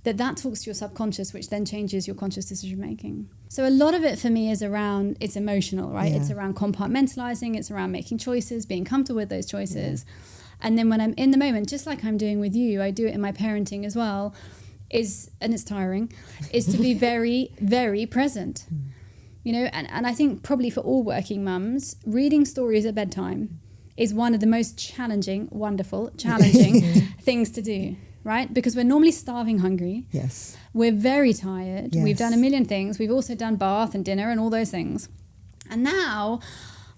that talks to your subconscious, which then changes your conscious decision making. So a lot of it for me is around, it's emotional, right? Yeah. It's around compartmentalizing, it's around making choices, being comfortable with those choices. Yeah. And then when I'm in the moment, just like I'm doing with you, I do it in my parenting as well, and it's tiring, is to be very, very present. And I think probably for all working mums, reading stories at bedtime is one of the most challenging things to do. Right? Because we're normally starving hungry. Yes. We're very tired. Yes. We've done a million things. We've also done bath and dinner and all those things. And now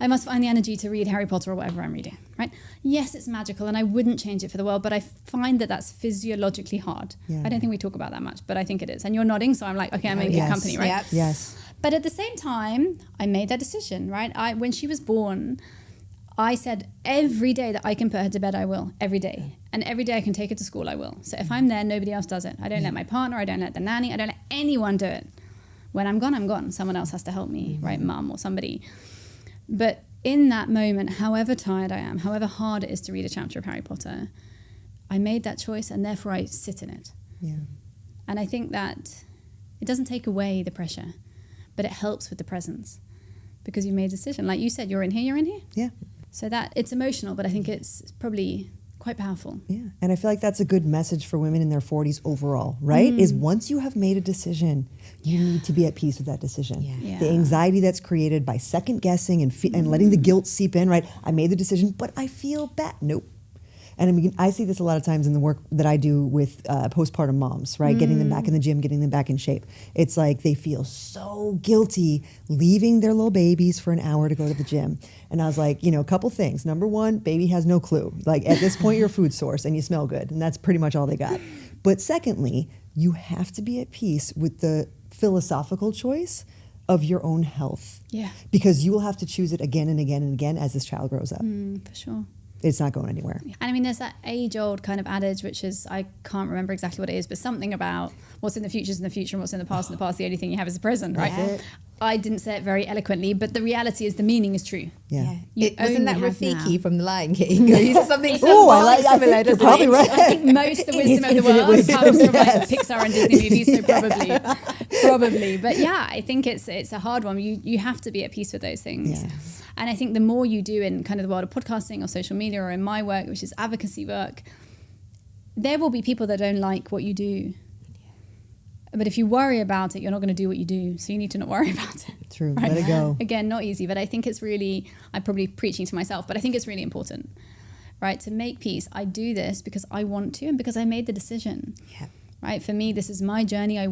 I must find the energy to read Harry Potter or whatever I'm reading, right? Yes, it's magical and I wouldn't change it for the world, but I find that that's physiologically hard. Yeah. I don't think we talk about that much, but I think it is. And you're nodding, so I'm like, okay, I'm in good company, right? Yep. Yes. But at the same time, I made that decision, right? When she was born, I said every day that I can put her to bed, I will, every day. And every day I can take her to school, I will. So if I'm there, nobody else does it. I don't let my partner, I don't let the nanny, I don't let anyone do it. When I'm gone, I'm gone. Someone else has to help me, right? Mum or somebody. But in that moment, however tired I am, however hard it is to read a chapter of Harry Potter, I made that choice and therefore I sit in it. Yeah. And I think that it doesn't take away the pressure, but it helps with the presence because you made a decision. Like you said, you're in here, you're in here. Yeah. So that it's emotional, but I think it's probably quite powerful. Yeah. And I feel like that's a good message for women in their 40s overall, right? Is once you have made a decision, you need to be at peace with that decision. Yeah. Yeah. The anxiety that's created by second guessing and letting the guilt seep in, right? I made the decision, but I feel bad. Nope. And I mean, I see this a lot of times in the work that I do with postpartum moms, right? Getting them back in the gym, getting them back in shape. It's like they feel so guilty leaving their little babies for an hour to go to the gym. And I was like, a couple things. Number one, baby has no clue. Like at this point, you're a food source and you smell good. And that's pretty much all they got. But secondly, you have to be at peace with the philosophical choice of your own health. Yeah. Because you will have to choose it again and again and again as this child grows up. For sure. It's not going anywhere. And I mean, there's that age-old kind of adage, which is, I can't remember exactly what it is, but something about what's in the future is in the future and what's in the past. The only thing you have is the present, right? I didn't say it very eloquently, but the reality is the meaning is true. Yeah. Wasn't that only have Rafiki now. from The Lion King? He said something I similar. think you're probably right. I think most of the wisdom of the world comes from like Pixar and Disney movies, so probably. But yeah, I think it's a hard one. You have to be at peace with those things. Yeah. And I think the more you do in kind of the world of podcasting or social media or in my work, which is advocacy work, there will be people that don't like what you do. But if you worry about it, you're not going to do what you do. So you need to not worry about it. True. Right? Let it go. Again, not easy, but I think it's really, I'm probably preaching to myself, but I think it's really important, right? To make peace. I do this because I want to and because I made the decision. Yeah. Right? For me, this is my journey. I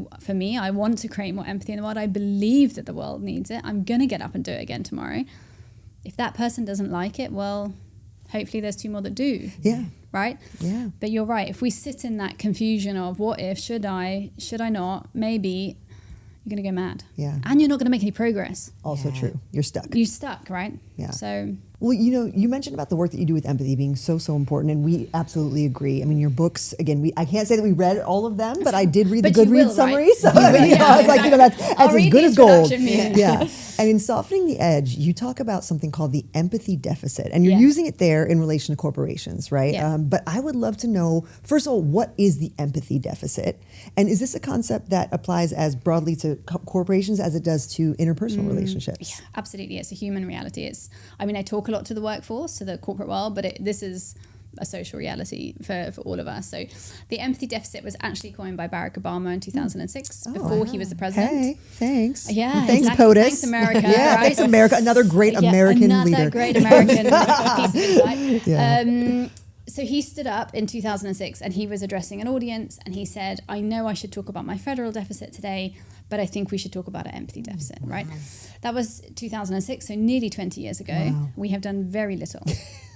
want to create more empathy in the world. I believe that the world needs it. I'm going to get up and do it again tomorrow. If that person doesn't like it, well, hopefully there's 2 more that do. Yeah. Right? Yeah. But you're right. If we sit in that confusion of what if, should I not, maybe, you're going to go mad. Yeah. And you're not going to make any progress. Also true. You're stuck. You're stuck, right? Yeah. So... Well, you mentioned about the work that you do with empathy being so important, and we absolutely agree. I mean, your books, again, I can't say that we read all of them, but I did read the But you Goodreads will, summary. right? So I was like, that's I'll as read good the as gold. introduction, Yeah. And in Softening the Edge, you talk about something called the empathy deficit, and you're Yeah. using it there in relation to corporations, right? Yeah. But I would love to know, first of all, what is the empathy deficit? And is this a concept that applies as broadly to corporations as it does to interpersonal relationships? Yeah, absolutely. It's a human reality. I talk a lot to the workforce, to the corporate world, but this is a social reality for all of us. So the empathy deficit was actually coined by Barack Obama in 2006 before he was the president. Hey, thanks. Yeah, Thanks, exactly. POTUS. Thanks, America. Yeah, right? thanks, America. Another great American another leader. great American piece of insight. Yeah. So he stood up in 2006 and he was addressing an audience and he said, I know I should talk about my federal deficit today, but I think we should talk about an empathy deficit, right? That was 2006, so nearly 20 years ago. Wow. We have done very little,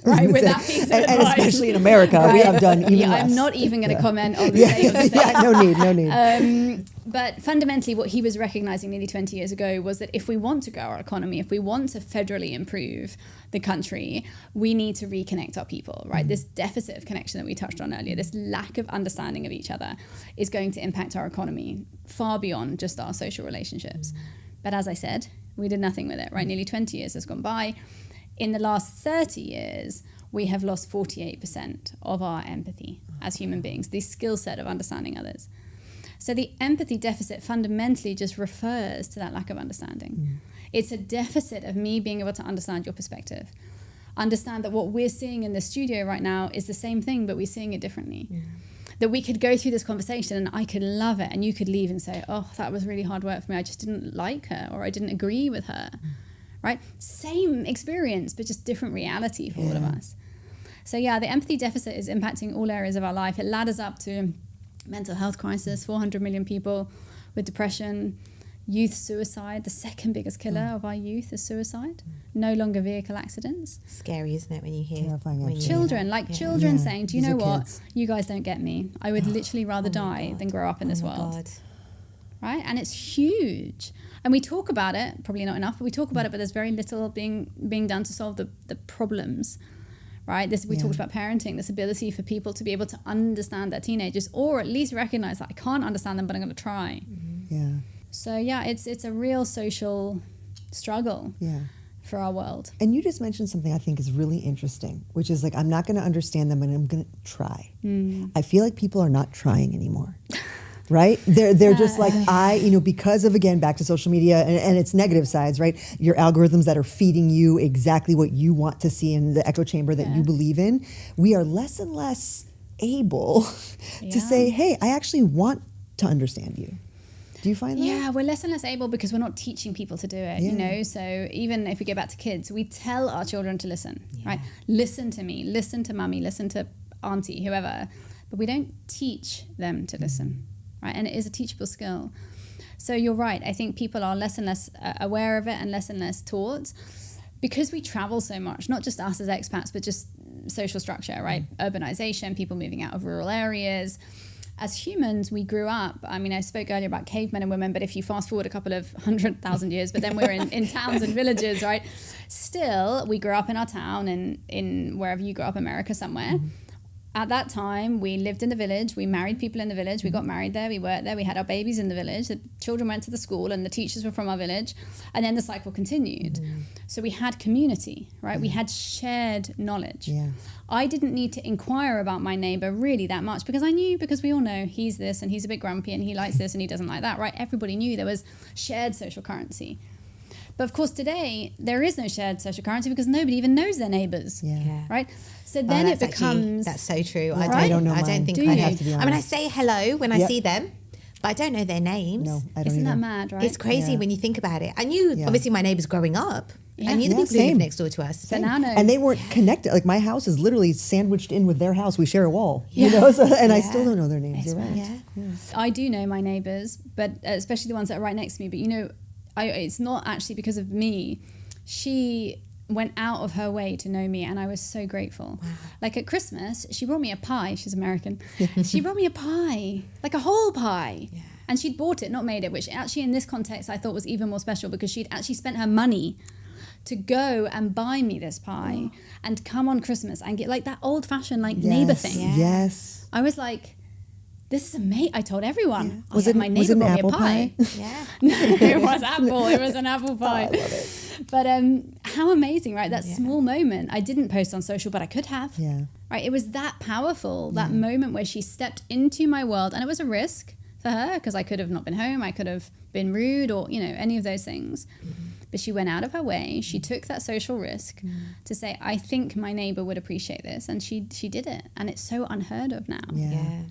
right, with that piece of and advice. especially in America, we have done even less. I'm not even going to comment on the state of the state. No need. But fundamentally, what he was recognizing nearly 20 years ago was that if we want to grow our economy, if we want to federally improve the country, we need to reconnect our people, right? This deficit of connection that we touched on earlier, this lack of understanding of each other is going to impact our economy far beyond just our social relationships. But as I said, we did nothing with it, right? Nearly 20 years has gone by. In the last 30 years, we have lost 48% of our empathy as human beings, the skill set of understanding others. So the empathy deficit fundamentally just refers to that lack of understanding. It's a deficit of me being able to understand your perspective. Understand that what we're seeing in the studio right now is the same thing, but we're seeing it differently. That we could go through this conversation and I could love it and you could leave and say, oh, that was really hard work for me. I just didn't like her or I didn't agree with her, right? Same experience, but just different reality for all of us. So yeah, the empathy deficit is impacting all areas of our life. It ladders up to mental health crisis, 400 million people with depression, youth suicide. The second biggest killer of our youth is suicide. No longer vehicle accidents. Scary, isn't it, when you hear Terrifying, when you actually. hear Children, that? like Yeah. children saying, do you These know are what? kids. You guys don't get me. I would literally rather die than grow up in this Oh my world. God. Right? And it's huge. And we talk about it, probably not enough, but we talk about it, but there's very little being done to solve the problems. Right? We talked about parenting, this ability for people to be able to understand their teenagers or at least recognize that I can't understand them, but I'm going to try. Yeah. So yeah, it's a real social struggle for our world. And you just mentioned something I think is really interesting, which is like, I'm not going to understand them, but I'm going to try. I feel like people are not trying anymore. Right? They're just like, because of, again, back to social media and its negative sides, right? Your algorithms that are feeding you exactly what you want to see in the echo chamber that you believe in. We are less and less able to say, hey, I actually want to understand you. Do you find that? Yeah, we're less and less able because we're not teaching people to do it, you know? So even if we go back to kids, we tell our children to listen, right? Listen to me, listen to mummy, listen to auntie, whoever. But we don't teach them to listen. Right? And it is a teachable skill. So you're right. I think people are less and less aware of it and less taught because we travel so much, not just us as expats, but just social structure, right? Urbanization, people moving out of rural areas. As humans, we grew up. I mean, I spoke earlier about cavemen and women, but if you fast forward a couple of 100,000 years, but then we're in towns and villages, right? Still, we grew up in our town and in wherever you grew up, America somewhere. at that time, we lived in the village. We married people in the village. We got married there. We worked there. We had our babies in the village. The children went to the school and the teachers were from our village. And then the cycle continued. So we had community, right? We had shared knowledge. Yeah. I didn't need to inquire about my neighbor really that much because I knew, because we all know he's this and he's a bit grumpy and he likes this and he doesn't like that, right? Everybody knew there was shared social currency. But of course, today, there is no shared social currency because nobody even knows their neighbors, right? So then it becomes... That's so true. Right? I don't know I don't think Do I you? have to be honest. I mean, I say hello when I see them, but I don't know their names. No, I don't Isn't either. that mad, right? It's crazy when you think about it. I knew, obviously, my neighbours growing up. Yeah. I knew the Yeah, people who lived same. next door to us. So now no. And they weren't connected. Like my house is literally sandwiched in with their house. We share a wall, you know. So, and I still don't know their names. You're right. Yeah. I do know my neighbors, but especially the ones that are right next to me. But, you know, it's not actually because of me. She went out of her way to know me, and I was so grateful. Wow. Like at Christmas, she brought me a pie. She's American. She brought me a pie, like a whole pie. Yeah. And she'd bought it, not made it, which actually in this context I thought was even more special because she'd actually spent her money to go and buy me this pie and come on Christmas and get like that old-fashioned like neighbor thing. Yeah. Yes. I was like, this is amazing. I told everyone. Was it my was neighbor it an brought me a apple pie. Yeah. No, it was apple. It was an apple pie. I love it. But how amazing, right? That small moment. I didn't post on social, but I could have. Yeah. Right? It was that powerful, that moment where she stepped into my world. And it was a risk for her because I could have not been home. I could have been rude or, you know, any of those things. But she went out of her way. She took that social risk to say, I think my neighbor would appreciate this. And she did it. And it's so unheard of now. Yeah.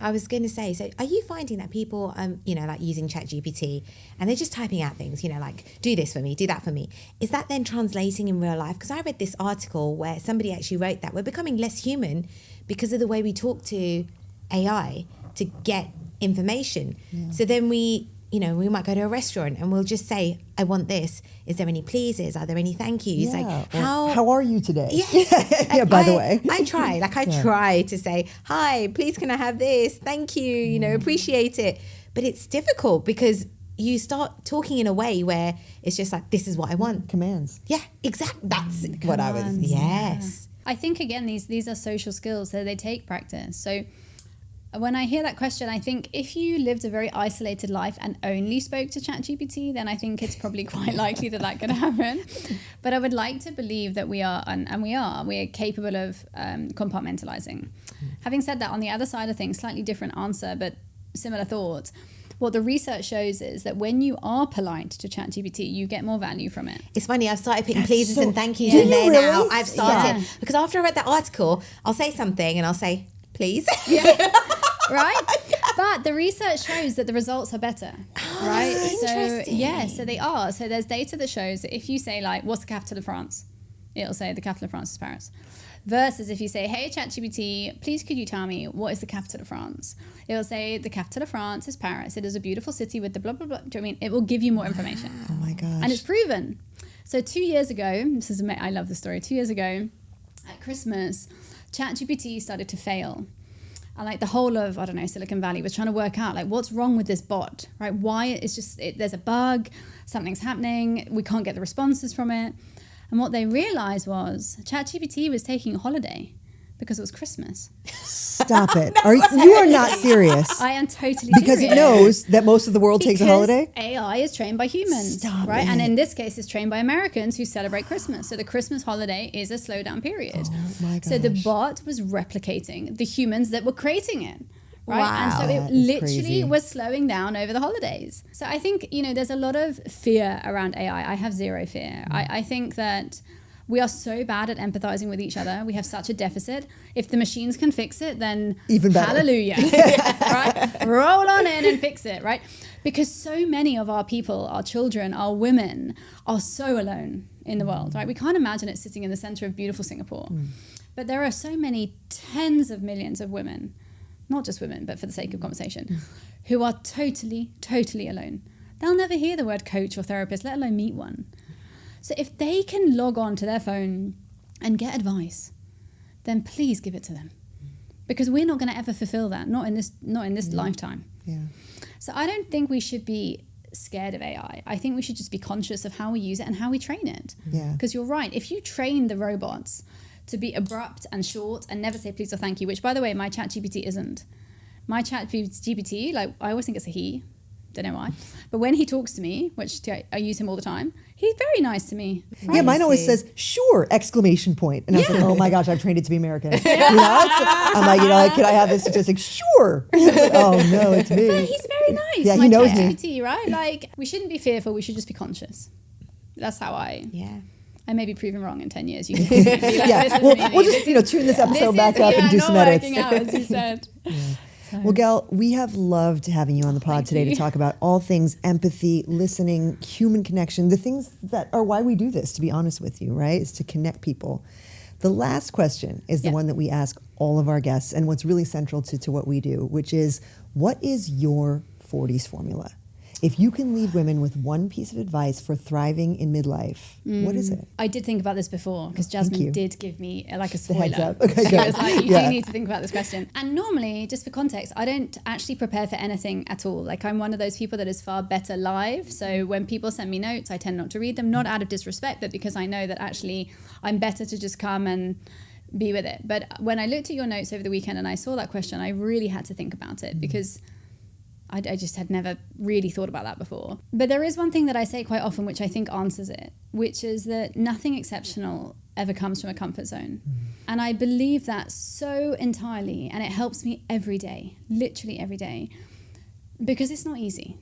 I was going to say, so are you finding that people, you know, like using ChatGPT and they're just typing out things, you know, like do this for me, do that for me. Is that then translating in real life? Because I read this article where somebody actually wrote that we're becoming less human because of the way we talk to AI to get information. Yeah. So then we might go to a restaurant and we'll just say, I want this. Is there any pleases? Are there any thank yous? Yeah. Like how are you today? Yes. Yeah, by the way. I try. Like I try to say, hi, please can I have this? Thank you, you know, appreciate it. But it's difficult because you start talking in a way where it's just like, this is what I want. Commands. Yeah, exactly. That's what I was. Yes. I think, again, these are social skills, so they take practice. So when I hear that question, I think if you lived a very isolated life and only spoke to ChatGPT, then I think it's probably quite likely that could happen. But I would like to believe that we are capable of compartmentalizing. Having said that, on the other side of things, slightly different answer, but similar thought. What the research shows is that when you are polite to ChatGPT, you get more value from it. It's funny, I've started putting pleases and thank yous Did in you there really? now. I've started. Yeah. Because after I read that article, I'll say something and I'll say, please. Right? But the research shows that the results are better. Right? That's interesting. Yeah, so they are. So there's data that shows that if you say, like, what's the capital of France? It'll say the capital of France is Paris. Versus if you say, hey, ChatGPT, please could you tell me what is the capital of France? It'll say the capital of France is Paris. It is a beautiful city with the blah, blah, blah. Do you know what I mean? It will give you more information. Oh my gosh. And it's proven. So 2 years ago, I love this story. 2 years ago, at Christmas, ChatGPT started to fail. And like the whole of, I don't know, Silicon Valley was trying to work out like what's wrong with this bot, right? Why it's just, there's a bug, something's happening, we can't get the responses from it. And what they realized was ChatGPT was taking a holiday because it was Christmas. Stop it. You are not serious. I am totally Because serious. it knows that most of the world takes a Because holiday? AI is trained by humans, Stop right? it. And in this case, it's trained by Americans who celebrate Christmas. So the Christmas holiday is a slowdown period. Oh my So the gosh. bot was replicating the humans that were creating it. Right. Wow. And so That it is literally crazy. was slowing down over the holidays. So I think, there's a lot of fear around AI. I have zero fear. I think that we are so bad at empathizing with each other. We have such a deficit. If the machines can fix it, then Even better. hallelujah. Right? Roll on in and fix it, right? Because so many of our people, our children, our women are so alone in the world, right? We can't imagine it sitting in the center of beautiful Singapore. But there are so many tens of millions of women, not just women, but for the sake of conversation, who are totally, totally alone. They'll never hear the word coach or therapist, let alone meet one. So if they can log on to their phone and get advice, then please give it to them. Because we're not going to ever fulfill that, not in this lifetime. Yeah. So I don't think we should be scared of AI. I think we should just be conscious of how we use it and how we train it. Yeah. Because you're right, if you train the robots to be abrupt and short and never say please or thank you, which, by the way, my ChatGPT isn't. My ChatGPT, like, I always think it's a he. Don't know why. But when he talks to me, which I use him all the time, he's very nice to me. Right? Yeah, mine always says, sure, exclamation point. And I was like, oh my gosh, I've trained it to be American. I'm like, like, can I have this statistic? Sure. Like, oh no, it's me. But he's very nice. Yeah, he knows me. ChatGPT, right? Like, we shouldn't be fearful. We should just be conscious. That's how I may be proven wrong in 10 years. You can be like, we'll just tune this episode back up and do some edits. Out, as you said. Well, Gal, we have loved having you on the pod today to talk about all things empathy, listening, human connection, the things that are why we do this, to be honest with you, right? Is to connect people. The last question is the one that we ask all of our guests and what's really central to what we do, which is, what is your 40s formula? If you can leave women with one piece of advice for thriving in midlife, what is it? I did think about this before because Jasmin did give me like a spoiler. The heads up. Okay, she was like, you do need to think about this question. And normally, just for context, I don't actually prepare for anything at all. Like, I'm one of those people that is far better live. So when people send me notes, I tend not to read them, not out of disrespect, but because I know that actually I'm better to just come and be with it. But when I looked at your notes over the weekend and I saw that question, I really had to think about it because I just had never really thought about that before. But there is one thing that I say quite often, which I think answers it, which is that nothing exceptional ever comes from a comfort zone. And I believe that so entirely, and it helps me every day, literally every day, because it's not easy.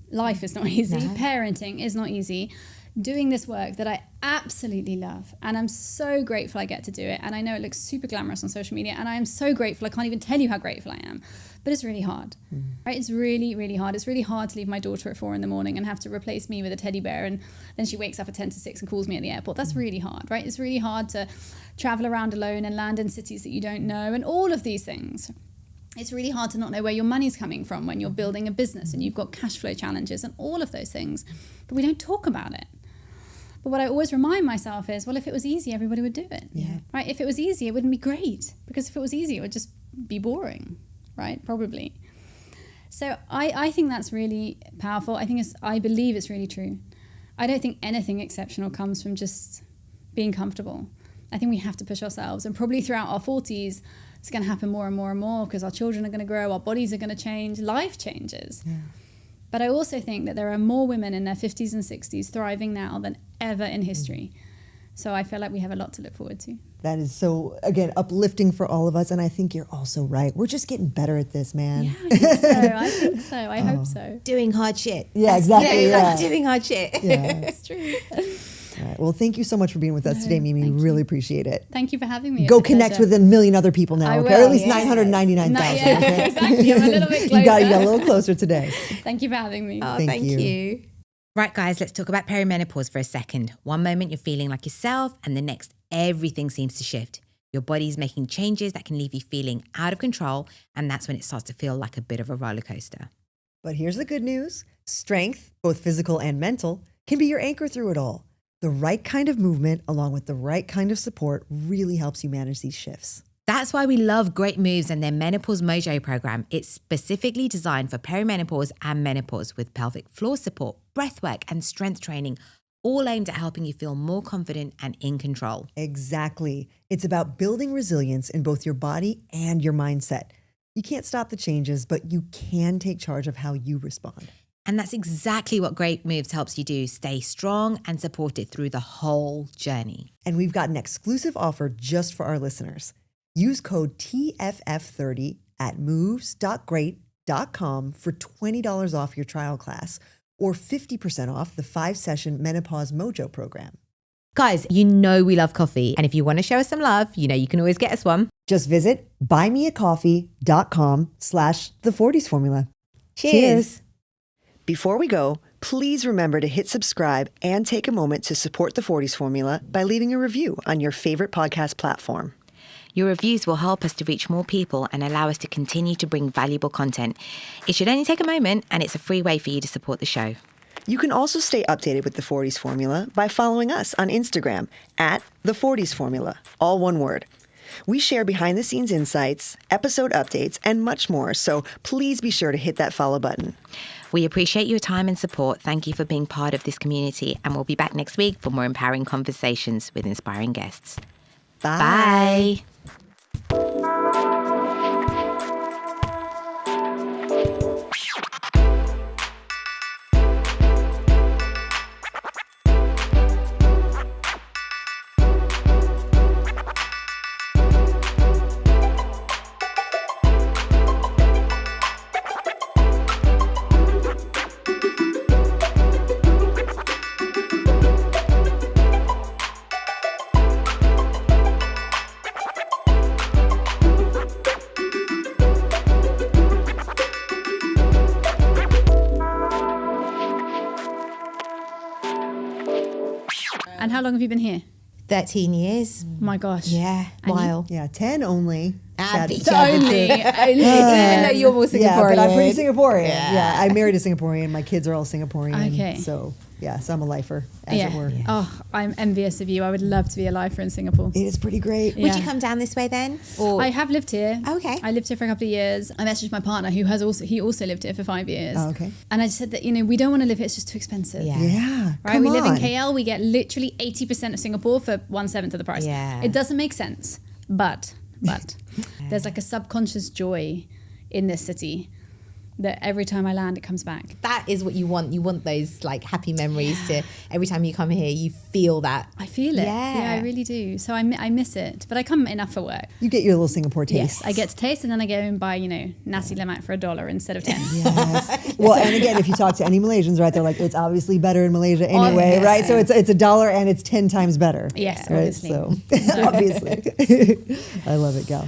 Life is not easy. No. Parenting is not easy. Doing this work that I absolutely love, and I'm so grateful I get to do it. And I know it looks super glamorous on social media, and I am so grateful. I can't even tell you how grateful I am. But it's really hard, right? It's really, really hard. It's really hard to leave my daughter at 4 a.m. and have to replace me with a teddy bear, and then she wakes up at 5 to 6 and calls me at the airport. That's really hard, right? It's really hard to travel around alone and land in cities that you don't know, and all of these things. It's really hard to not know where your money's coming from when you're building a business and you've got cash flow challenges and all of those things, but we don't talk about it. But what I always remind myself is, well, if it was easy, everybody would do it, right? If it was easy, it wouldn't be great, because if it was easy, it would just be boring, right? Probably. So I think that's really powerful. I believe it's really true. I don't think anything exceptional comes from just being comfortable. I think we have to push ourselves, and probably throughout our 40s, it's going to happen more and more and more because our children are going to grow, our bodies are going to change, life changes. Yeah. But I also think that there are more women in their 50s and 60s thriving now than ever in history. So I feel like we have a lot to look forward to. That is so, again, uplifting for all of us. And I think you're also right. We're just getting better at this, man. Yeah, I think so. I hope so. Doing hard shit. Yeah, exactly. Like doing hard shit. Yeah. It's true. All right. Well, thank you so much for being with us today, Mimi. Really appreciate it. Thank you for having me. Go connect with a million other people now, okay? Or at least 999,000. Yeah, okay? Exactly. I'm a little bit closer. You got a little closer today. Thank you for having me. Oh, thank you. Right, guys, let's talk about perimenopause for a second. One moment you're feeling like yourself, and the next everything seems to shift. Your body's making changes that can leave you feeling out of control, and that's when it starts to feel like a bit of a roller coaster. But here's the good news. Strength, both physical and mental, can be your anchor through it all. The right kind of movement, along with the right kind of support, really helps you manage these shifts. That's why we love Great Moves and their Menopause Mojo program. It's specifically designed for perimenopause and menopause with pelvic floor support, breathwork, and strength training, all aimed at helping you feel more confident and in control. Exactly. It's about building resilience in both your body and your mindset. You can't stop the changes, but you can take charge of how you respond. And that's exactly what Great Moves helps you do. Stay strong and supported through the whole journey. And we've got an exclusive offer just for our listeners. Use code TFF30 at moves.great.com for $20 off your trial class or 50% off the 5-session Menopause Mojo program. Guys, you know we love coffee. And if you want to show us some love, you know you can always get us one. Just visit buymeacoffee.com/the40s formula. Cheers. Before we go, please remember to hit subscribe and take a moment to support the 40s formula by leaving a review on your favorite podcast platform. Your reviews will help us to reach more people and allow us to continue to bring valuable content. It should only take a moment, and it's a free way for you to support the show. You can also stay updated with the 40s formula by following us on Instagram at the 40s formula, all one word. We share behind-the-scenes insights, episode updates, and much more, so please be sure to hit that follow button. We appreciate your time and support. Thank you for being part of this community, and we'll be back next week for more empowering conversations with inspiring guests. Bye. And how long have you been here? 13 years. Oh my gosh. Yeah, And you- while. Yeah, 10 only. Only. Only. No, you're more Singaporean. Yeah, but I'm pretty Singaporean. Yeah. Yeah, I married a Singaporean. My kids are all Singaporean. Okay. So, yeah, so I'm a lifer, as it were. Oh, I'm envious of you. I would love to be a lifer in Singapore. It is pretty great. Yeah. Would you come down this way then? Or I have lived here. Okay. I lived here for a couple of years. I messaged my partner who has also lived here for 5 years. Oh, okay. And I just said that, we don't want to live here. It's just too expensive. Yeah. Yeah. Right, come we live in on. KL. We get literally 80% of Singapore for 1/7 of the price. Yeah. It doesn't make sense, but there's like a subconscious joy in this city that every time I land, it comes back. that is what you want. You want those like happy memories to every time you come here, you feel that. I feel it. Yeah. Yeah, I really do. So I miss it, but I come enough for work. You get your little Singapore taste. Yes, I get to taste, and then I go and buy, nasi lemak for $1 instead of 10. Yes. Well, and again, if you talk to any Malaysians, right, they're like, it's obviously better in Malaysia anyway, Obviously. right? So it's $1 and it's 10 times better. Yes, right? obviously. So obviously, I love it, Gal.